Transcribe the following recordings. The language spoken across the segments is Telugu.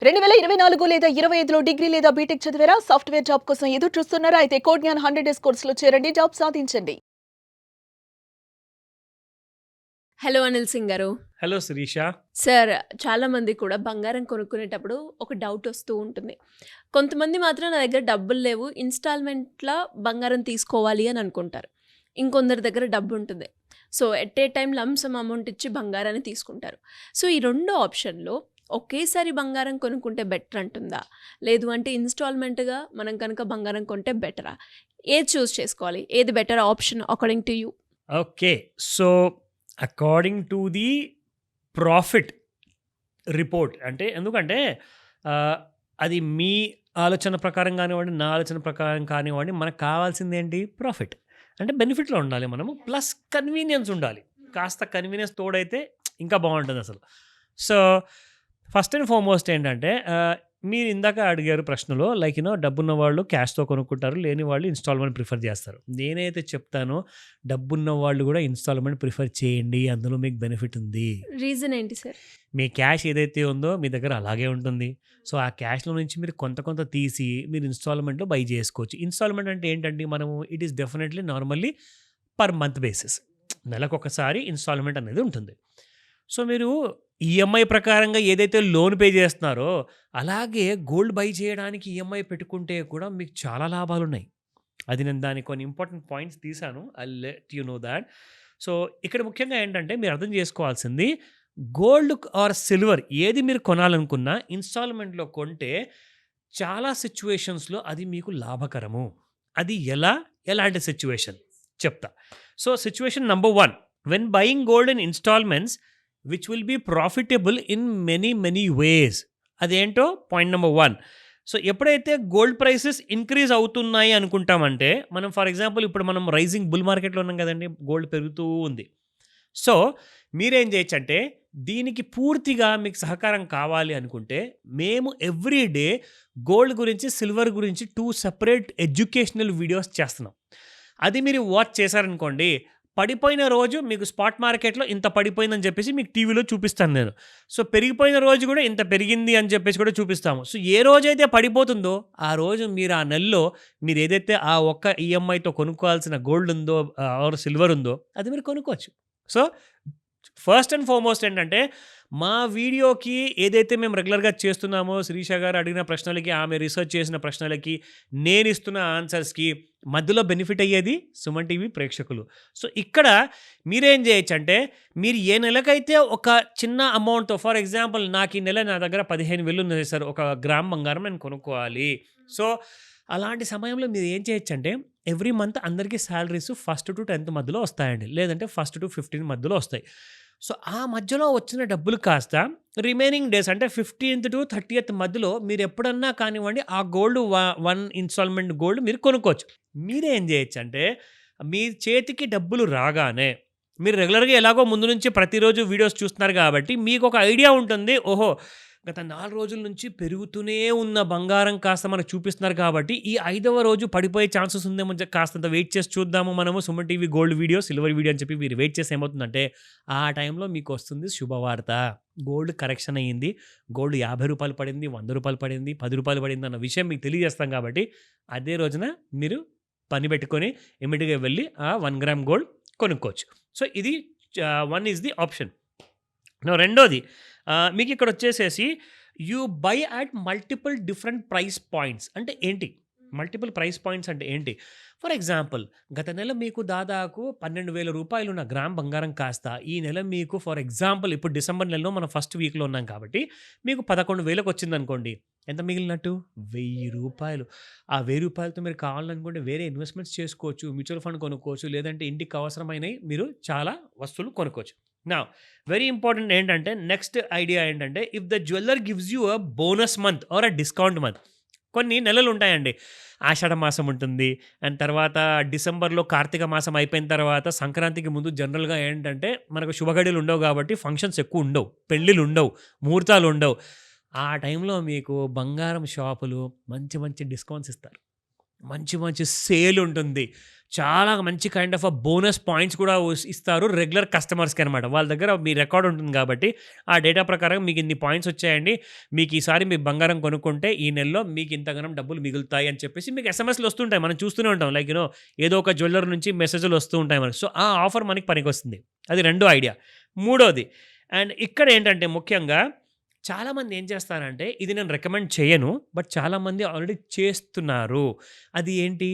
2024 లేదా 25లో డిగ్రీ లేదా బీటెక్ చదివారా? సాఫ్ట్‌వేర్ జాబ్ కోసం ఎదురు చూస్తున్నారా? అయితే కోడ్ జ్ఞాన్ 100 డేస్ కోర్సులో చేరండి. జాబ్ సాధించండి. హలో అనిల్ సింగ్ గారు. హలో శిరీష. సార్, చాలామంది కూడా బంగారం కొనుక్కునేటప్పుడు ఒక డౌట్ వస్తూ ఉంటుంది. కొంతమంది మాత్రం నా దగ్గర డబ్బులు లేవు, ఇన్‌స్టాల్‌మెంట్‌ల బంగారం తీసుకోవాలి అని అనుకుంటారు. ఇంకొందరి దగ్గర డబ్బుంటుంది. So, at a time lump sum amount ఇచ్చి బంగారాన్ని తీసుకుంటారు. సో, ఈ 2 ఆప్షన్‌లో ఒకేసారి బంగారం కొనుక్కుంటే బెటర్ అంటుందా? లేదు అంటే ఇన్‌స్టాల్‌మెంట్‌గా మనం కనుక బంగారం కొంటే బెటరా? ఏది చూజ్ చేసుకోవాలి? ఏది better option according to you? Okay. So, according to the profit report అంటే ఎందుకంటే ఆహ్, అది మీ ఆలోచన ప్రకారం గానివ్వండి, నా ఆలోచన ప్రకారం కానివ్వండి, మనకు కావాల్సిందేంటి? ప్రాఫిట్. అంటే బెనిఫిట్‌లో ఉండాలి మనము. ప్లస్ కన్వీనియన్స్ ఉండాలి. కాస్త కన్వీనియన్స్ తోడైతే ఇంకా బావుంటదసలు. సో, ఫస్ట్ అండ్ ఫార్‌మోస్ట్ ఏంటంటే మీరు ఇందాక అడిగారు ప్రశ్నలో లైక్ డబ్బున్న వాళ్ళు క్యాష్‌తో కొనుక్కుంటారు. లేని వాళ్ళు ఇన్‌స్టాల్‌మెంట్ ప్రిఫర్ చేస్తారు. నేనైతే చెప్తానో డబ్బున్న వాళ్ళు గూడా ఇన్‌స్టాల్‌మెంట్ ప్రిఫర్ చేయండి. అందులో మీకు బెనిఫిట్ ఉంది. రీజన్ ఏంటి సార్? మీ క్యాష్ ఏదైతే ఉందో మీ దగ్గర అలాగే ఉంటుంది. సో, ఆ క్యాష్‌లో నుంచి మీరు కొంత కొంత తీసి మీరు ఇన్‌స్టాల్‌మెంట్‌లో బై జేసుకోవచ్చు. ఇన్‌స్టాల్‌మెంట్ అంటే ఏంటండి? మనము it is definitely normally per month basis. నెలకొకసారి ఇన్‌స్టాల్‌మెంట్ అనేది ఉంటుంది. సో, మీరు ఈఎంఐ ప్రకారంగా ఏదైతే లోన్ పే జేస్తున్నారో, అలాగే గోల్డ్ బై చేయడానికి ఈఎంఐ పెట్టుకుంటే కూడా మీకు చాలా లాభాలున్నాయి. అది నేను దానికి కొన్ని ఇంపార్టెంట్ పాయింట్స్ తీశాను. I let you know thought. So, ఇక్కడ ముఖ్యంగా ఏంటంటే మీరు అర్థం చేసుకోవాల్సింది గోల్డ్ ఆర్ సిల్వర్ ఏది మీరు కొనాలనుకున్నా ఇన్‌స్టాల్‌మెంట్‌లో కొంటే చాలా సిట్యుయేషన్స్‌లో అది మీకు లాభకరము. అది ఎలా? ఎలాంటి సిట్యుయేషన్? చెప్తా. So, situation number 1 when buying gold in installments which will be profitable in many many ways. అదేంటో పాయింట్ నంబర్ 1. సో, ఎప్పుడైతే గోల్డ్ ప్రైసెస్ ఇంక్రీజ్ అవుతున్నాయి అనుకుంటామంటే, మనం ఫర్ ఎగ్జాంపుల్ ఇప్పుడు మనం రైజింగ్ బుల్ మార్కెట్‌లో ఉన్నాం గదండీ! గోల్డ్ పెరుగుతూ ఉంది. సో, మీరేం జేయొచ్చంటే, దీనికి పూర్తిగా మీకు సహకారం కావాలి అనుకుంటే, మేము ఎవ్రీ డే గోల్డ్ గురించి, సిల్వర్ గురించి 2 సెపరేట్ ఎడ్యుకేషనల్ వీడియోస్ చేస్తున్నాం. అది మీరు వాచ్ చేశారనుకోండి, పడిపోయిన రోజు మీకు స్పాట్ మార్కెట్‌లో ఇంత పడిపోయిందని జెప్పేసి మీకు టీవీలో చూపిస్తాను నేను. సో, పెరిగిపోయిన రోజు గూడా ఇంత పెరిగింది అని జెప్పేసి కూడా చూపిస్తాము. సో, ఏ రోజైతే పడిపోతుందో, ఆ రోజు మీరు ఆ నెలలో మీరేదైతే ఆ ఒక్క ఈఎంఐతో కొనుక్కోవాల్సిన గోల్డ్ ఉందో ఆర్ సిల్వర్ ఉందో, అది మీరు కొనుక్కోవచ్చు. సో, ఫస్ట్ అండ్ ఫార్‌మోస్ట్ ఏంటంటే, మా వీడియోకి ఏదైతే మేము రెగ్యులర్‌గా చేస్తున్నామో, శిరీష గారు అడిగిన ప్రశ్నలకి, ఆమె రిసర్చ్ చేసిన ప్రశ్నలకి, నేనిస్తున్న ఆన్సర్స్‌కి మధ్యలో బెనిఫిట్ అయ్యేది సుమన్ టీవీ ప్రేక్షకులు. సో, ఇక్కడ మీరేం జేయొచ్చంటే, మీరు ఏ నెలకైతే ఒక చిన్న అమౌంట్‌తో ఫర్ ఎగ్జాంపుల్ నాకు ఈ నెల నా దగ్గర 15,000 ఉన్నాయి సార్. ఒక గ్రామ్ బంగారం నేను కొనుక్కోవాలి. సో, అలాంటి సమయంలో మీరు ఏం చేయొచ్చంటే, ఎవ్రీ మంత్ అందరికీ సాలరీస్ ఫస్ట్ టు 10థ్ మధ్యలో వస్తాయండి. లేదంటే ఫస్ట్ టు 15 మధ్యలో వస్తాయి. సో, ఆ మధ్యలో వచ్చిన డబ్బులు కాస్త రిమైనింగ్ డేస్ అంటే 15థ్ టు 30థ్ మధ్యలో మీరెప్పుడన్నా కానివ్వండి ఆ గోల్డ్ 1 ఇన్‌స్టాల్‌మెంట్ గోల్డ్ మీరు కొనుక్కోవచ్చు. మీరేం జేయొచ్చంటే, మీ చేతికి డబ్బులు రాగానే మీరు రెగ్యులర్‌గా ఎలాగో ముందు నుంచి ప్రతిరోజు వీడియోస్ చూస్తున్నారు గాబట్టి మీకొక ఐడియా ఉంటుంది. ఓహో! గత 4 రోజుల నుంచి పెరుగుతూనే ఉన్న బంగారం కాస్త మనకు చూపిస్తున్నారు కాబట్టి, ఈ ఐదవ రోజు పడిపోయే ఛాన్సెస్ ఉందేమో కాస్తంత వెయిట్ చేసి చూద్దాము మనము Suman TV gold video, silver video అని చెప్పి మీరు వెయిట్ చేసి ఏమవుతుందంటే, ఆ టైంలో మీకొస్తుంది శుభవార్త. గోల్డ్ కరెక్షన్ అయ్యింది. గోల్డ్ రూ. 50 పడింది, రూ. 100 పడింది, రూ. 10 పడిందన్న విషయం మీకు తెలియజేస్తాం కాబట్టి, అదే రోజున మీరు పని పెట్టుకొని ఇమ్మీడియేట్‌గా వెళ్లి ఆ 1 గ్రామ్ గోల్డ్ కొనుక్కోవచ్చు. సో, ఇది 1 ఈస్ ది ఆప్షన్. రెండోది మీకిక్కడొచ్చేసేసి you buy at multiple different price points అంటే ఏంటి? మల్టిపుల్ ప్రైస్ పాయింట్స్ అంటే ఏంటి? ఫర్ ఎగ్జాంపుల్ గత నెల మీకు దాదాపు రూ. 12,000 ఉన్న గ్రామ్ బంగారం కాస్త ఈ నెల మీకు ఫర్ ఎగ్జాంపుల్ ఇప్పుడు డిసెంబర్ నెలలో మనం ఫస్ట్ వీక్‌లో ఉన్నాం కాబట్టి మీకు 11,000కి వచ్చిందనుకోండి. ఎంత మిగిలినట్టు? రూ. 1,000. ఆ రూ. 1,000తో మీరు కావాలనుకుంటే వేరే ఇన్వెస్ట్‌మెంట్స్ చేసుకోవచ్చు. మ్యూచువల్ ఫండ్ కొనుక్కోవచ్చు. లేదంటే ఇంటికి అవసరమైనయి మీరు చాలా వస్తువులు కొనుక్కోవచ్చు. నౌ వెరీ ఇంపార్టెంట్ ఏంటంటే నెక్స్ట్ ఐడియా ఏంటంటే if the jeweller gives you a bonus month or a discount month. కొన్ని నెలలు ఉంటాయండి. ఆషాఢ మాసం ఉంటుంది. అండ్ తర్వాత డిసెంబర్‌లో కార్తీక మాసం అయిపోయిన తర్వాత సంక్రాంతికి ముందు జనరల్‌గా ఏంటంటే మనకు శుభగడియలు ఉండవు కాబట్టి ఫంక్షన్స్ ఎక్కువ ఉండవు. పెళ్ళిళ్ళు ఉండవు. ముహూర్తాలు ఉండవు. ఆ టైంలో మీకు బంగారం షాపులు మంచి మంచి డిస్కౌంట్స్ ఇస్తారు. మంచి మంచి సేల్ ఉంటుంది. చాలా మంచి కైండ్ ఆఫ్ బోనస్ పాయింట్స్ కూడా ఇస్తారు రెగ్యులర్ కస్టమర్స్‌కి అనమాట. వాళ్ళ దగ్గర మీ రికార్డ్ ఉంటుంది కాబట్టి, ఆ డేటా ప్రకారం మీకు ఇన్ని పాయింట్స్ వచ్చాయండి. మీకు ఈసారి మీ బంగారం కొనుక్కుంటే ఈ నెలలో మీకు ఇంతగనం డబ్బులు మిగులుతాయి అని చెప్పేసి మీకు ఎస్ఎంఎస్‌లు వస్తుంటాయి. మనం చూస్తూనే ఉంటాం. లైక్ ఏదో ఒక జ్యువెల్లర్ నుంచి మెసేజ్‌లు వస్తూ ఉంటాయి మనకి. సో, ఆ ఆఫర్ మనకి పనికొస్తుంది. అది రెండో ఐడియా. మూడోది అండ్ ఇక్కడ ఏంటంటే ముఖ్యంగా చాలామంది ఏం చేస్తారంటే, ఇది నేను రికమెండ్ చేయను. బట్ చాలామంది ఆల్రెడీ చేస్తున్నారు. అది ఏంటి?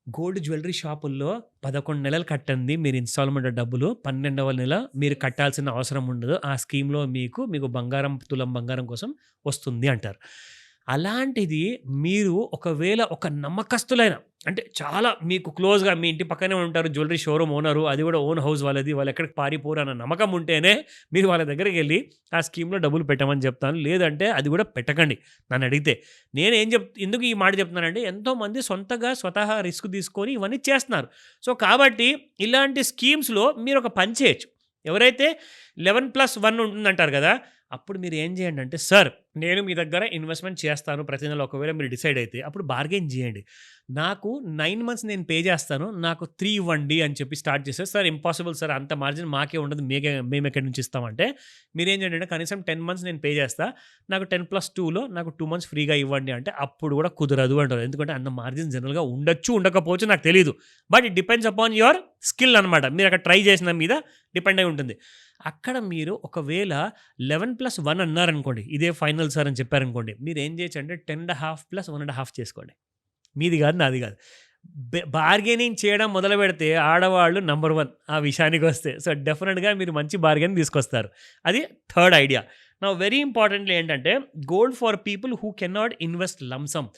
గోల్డ్ జ్యువెల్లరీ షాపుల్లో 11 నెలలు కట్టండి మీరు ఇన్‌స్టాల్‌మెంట్ డబ్బులు. 12వ నెల మీరు కట్టాల్సిన అవసరం ఉండదు. ఆ స్కీమ్‌లో మీకు బంగారం, తులం బంగారం కోసం వస్తుంది అంటారు. అలాంటిది మీరు ఒకవేళ ఒక నమ్మకస్తులైన అంటే చాలా మీకు క్లోజ్‌గా మీ ఇంటి పక్కనే ఉంటారు జ్యువెల్లరీ షోరూమ్ ఓనరు. అది కూడా ఓన్ హౌస్ వాళ్ళది. వాళ్ళు ఎక్కడికి పారిపోరు అన్న నమ్మకం ఉంటేనే మీరు వాళ్ళ దగ్గరికెళ్ళి ఆ స్కీమ్‌లో డబ్బులు పెట్టమని చెప్తాను. లేదంటే అది కూడా పెట్టకండి నన్నడిగితే. ఎందుకు ఈ మాట చెప్తున్నానంటే ఎంతోమంది స్వతహా రిస్క్ తీసుకొని ఇవన్నీ చేస్తున్నారు. సో, కాబట్టి ఇలాంటి స్కీమ్స్‌లో మీరొక పని చేయొచ్చు. ఎవరైతే 11+1 ఉంటుందంటారు కదా! అప్పుడు మీరు ఏం చేయండి అంటే, సార్ నేను మీ దగ్గర ఇన్వెస్ట్‌మెంట్ చేస్తాను ప్రతి నెల ఒకవేళ మీరు డిసైడ్ అయితే, అప్పుడు బార్గెయిన్ చేయండి. నాకు 9 మంత్స్ నేను పే చేస్తాను. నాకు 3 ఇవ్వండి అని చెప్పి స్టార్ట్ చేస్తే, సార్ ఇంపాసిబుల్ సార్ అంత మార్జిన్ మాకే ఉండదు. మేము ఎక్కడి నుంచి ఇస్తామంటే, మీరేం చేయండి అంటే కనీసం 10 మంత్స్ నేను పే చేస్తా. నాకు 10+2లో నాకు 2 మంత్స్ ఫ్రీగా ఇవ్వండి అంటే, అప్పుడు కూడా కుదరదు అంటారు. ఎందుకంటే అంత మార్జిన్ జనరల్‌గా ఉండొచ్చు, ఉండకపోవచ్చు నాకు తెలీదు. But it depends upon your skill అనమాట. మీరు అక్కడ ట్రై చేసిన మీద డిపెండ్ అయి ఉంటుంది. అక్కడ మీరు ఒకవేళ 11+1 అన్నారనుకోండి, ఇదే ఫైనల్ సార్ అని చెప్పారనుకోండి, మీరు ఏం చేయొచ్చు అంటే 10.5 + 1.5 చేసుకోండి. మీది కాదు, నాది కాదు. బార్గెనింగ్ చేయడం మొదలుపెడితే ఆడవాళ్ళు నంబర్ 1 ఆ విషయానికి వస్తే. సో, డెఫినిట్‌గా మీరు మంచి బార్గెన్ తీసుకొస్తారు. అది third idea. Now very importantly ఏంటంటే gold for people who cannot invest lump sum.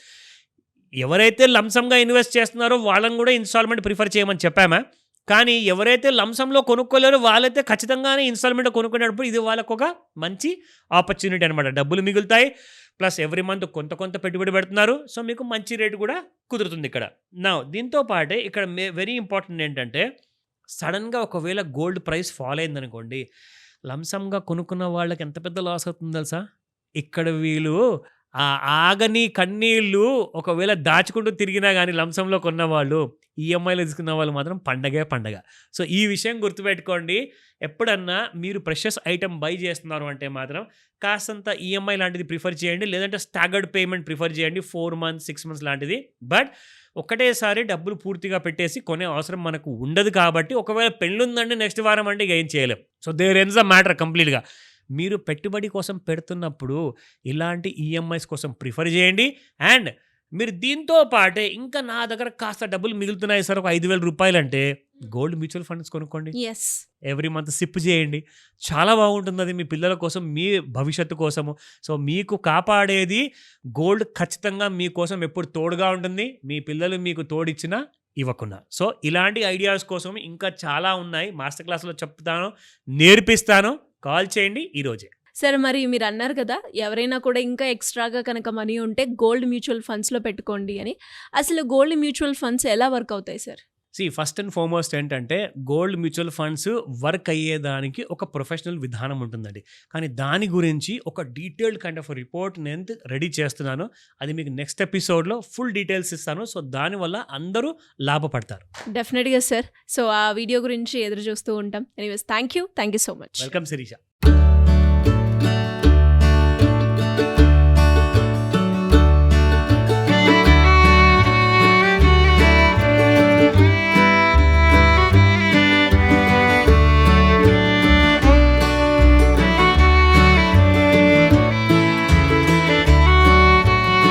ఎవరైతే లంసమ్‌గా ఇన్వెస్ట్ చేస్తున్నారో వాళ్ళని కూడా ఇన్‌స్టాల్‌మెంట్ ప్రిఫర్ చేయమని చెప్పామా? కానీ ఎవరైతే లంసంలో కొనుక్కోలేరో వాళ్ళైతే ఖచ్చితంగానే ఇన్‌స్టాల్‌మెంట్‌లో కొనుక్కునేటప్పుడు ఇది వాళ్ళకొక మంచి ఆపర్చునిటీ అనమాట. డబ్బులు మిగులుతాయి. ప్లస్ ఎవ్రీ మంత్ కొంత పెట్టుబడి పెడుతున్నారు. సో, మీకు మంచి రేట్ కూడా కుదురుతుంది ఇక్కడ. నౌ దీంతో పాటే ఇక్కడ వెరీ ఇంపార్టెంట్ ఏంటంటే, సడెన్‌గా ఒకవేళ గోల్డ్ ప్రైస్ ఫాల్ అయిందనుకోండి, లంసమ్‌గా కొనుక్కున్న వాళ్ళకి ఎంత పెద్ద లాస్ అవుతుందో తెలుసా? ఇక్కడ వీళ్ళు ఆగని కన్నీళ్ళు ఒకవేళ దాచుకుంటూ తిరిగినా గానీ లంసంలో కొన్నవాళ్ళు, ఈఎంఐలో తీసుకున్న వాళ్ళు మాత్రం పండగే పండగ. సో, ఈ విషయం గుర్తుపెట్టుకోండి. ఎప్పుడన్నా మీరు ప్రెషియస్ ఐటెమ్ బై చేస్తున్నారు అంటే మాత్రం కాస్తంత ఈఎంఐ లాంటిది ప్రిఫర్ చేయండి. లేదంటే స్టాగర్డ్ పేమెంట్ ప్రిఫర్ చేయండి. 4 మంత్స్, 6 మంత్స్ లాంటిది. బట్ ఒకటేసారి డబ్బులు పూర్తిగా పెట్టేసి కొనే అవసరం మనకు ఉండదు కాబట్టి, ఒకవేళ పెళ్ళుందంటే నెక్స్ట్ వారం అంటే ఇక ఏం చేయలేం. So, there ends the matter కంప్లీట్‌గా. మీరు పెట్టుబడి కోసం పెడుతున్నప్పుడు ఇలాంటి ఈఎంఐస్ కోసం ప్రిఫర్ చేయండి. అండ్ మీరు దీంతో పాటే ఇంకా నా దగ్గర కాస్త డబ్బులు మిగులుతున్నాయి సార్ ఒక 5,000 రూపాయలంటే గోల్డ్ మ్యూచువల్ ఫండ్స్ కొనుక్కోండి. యెస్. ఎవ్రీ మంత్ సిప్ చేయండి. చాలా బాగుంటుంది అది మీ పిల్లల కోసం, మీ భవిష్యత్తు కోసము. సో, మీకు కాపాడేది గోల్డ్ ఖచ్చితంగా మీకోసం ఎప్పుడు తోడుగా ఉంటుంది. మీ పిల్లలు మీకు తోడిచ్చినా ఇవ్వకున్నా. సో, ఇలాంటి ఐడియాస్ కోసం ఇంకా చాలా ఉన్నాయి. మాస్టర్ క్లాస్‌లో చెప్తాను, నేర్పిస్తాను. కాల్ చేయండి ఈరోజే. సరే మరి మీరన్నారు కదా! ఎవరైనా కూడా ఇంకా ఎక్స్‌ట్రాగా కనుక మనీ ఉంటే గోల్డ్ మ్యూచువల్ ఫండ్స్‌లో పెట్టుకోండి అని. అసలు గోల్డ్ మ్యూచువల్ ఫండ్స్ ఎలా వర్క్ అవుతాయి సార్? ఫస్ట్ అండ్ ఫార్మోస్ట్ ఏంటంటే గోల్డ్ మ్యూచువల్ ఫండ్స్ వర్క్ అయ్యేదానికి ఒక ప్రొఫెషనల్ విధానం ఉంటుందండి. కానీ దాని గురించి ఒక డీటెయిల్డ్ కైండ్ ఆఫ్ రిపోర్ట్ నేను రెడీ చేస్తున్నాను. అది మీకు నెక్స్ట్ ఎపిసోడ్‌లో ఫుల్ డీటెయిల్స్ ఇస్తాను. సో, దానివల్ల అందరూ లాభపడతారు. డెఫినెట్‌గా సార్. సో, ఆ వీడియో గురించి ఎదురు చూస్తూ ఉంటాం. Anyways thank you so much. Welcome Sirisha.